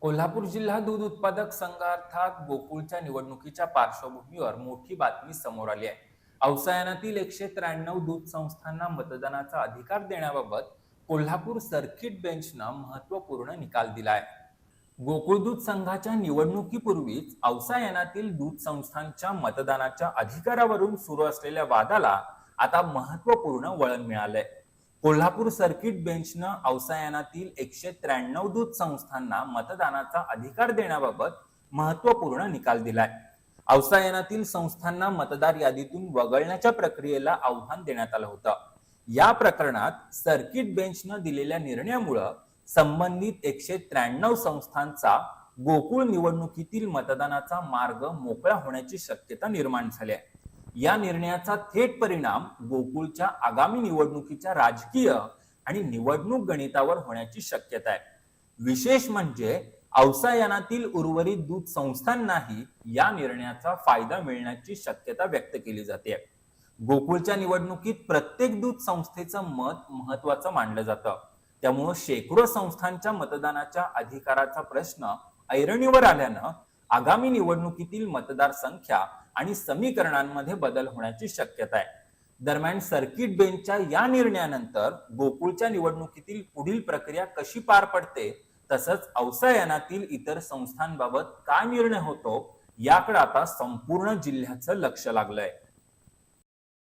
कोल्हापूर जिल्हा दूध उत्पादक संघ अर्थात गोकुळच्या निवडणुकीच्या पार्श्वभूमीवर मोठी बातमी समोर आली आहे. औसा यानातील 193 दूध संस्थांना मतदानाचा अधिकार देण्याबाबत कोल्हापूर सर्किट बेंचनं महत्वपूर्ण निकाल दिला आहे. गोकुळ दूध संघाच्या निवडणुकीपूर्वीच औसा यानातील दूध संस्थांच्या मतदानाच्या अधिकारावरून सुरू असलेल्या वादाला आता महत्वपूर्ण वळण मिळालंय. कोल्हापूर सर्किट बेंचनं औसा यानातील 193 दूध संस्थांना मतदानाचा अधिकार देण्याबाबत महत्वपूर्ण निकाल दिलाय. औसा यानातील संस्थांना मतदार यादीतून वगळण्याच्या प्रक्रियेला आव्हान देण्यात आलं होतं. या प्रकरणात सर्किट बेंचनं दिलेल्या निर्णयामुळे संबंधित 193 संस्थांचा गोकुळ निवडणुकीतील मतदानाचा मार्ग मोकळा होण्याची शक्यता निर्माण झाली आहे. या निर्णयाचा थेट परिणाम गोकुळच्या आगामी निवडणुकीच्या राजकीय आणि निवडणूक गणितावर होण्याची शक्यता आहे. विशेष म्हणजे औसा यानातील उर्वरित दूध संस्थांनाही या निर्णयाचा फायदा मिळण्याची शक्यता व्यक्त केली जाते. गोकुळच्या निवडणुकीत प्रत्येक दूध संस्थेचं मत महत्वाचं मानलं जातं. त्यामुळे शेकडो संस्थांच्या मतदानाच्या अधिकाराचा प्रश्न ऐरणीवर आल्यानं आगामी निवडणुकीतील मतदार संख्या आणि समीकरणांमध्ये बदल होण्याची शक्यता आहे. दरम्यान सर्किट बेंचच्या या निर्णयानंतर गोकुळच्या निवडणुकीतील पुढील प्रक्रिया कशी पार पडते, तसंच औसा यानातील इतर संस्थांबाबत काय निर्णय होतो, याकडे आता संपूर्ण जिल्ह्याचं लक्ष लागलंय.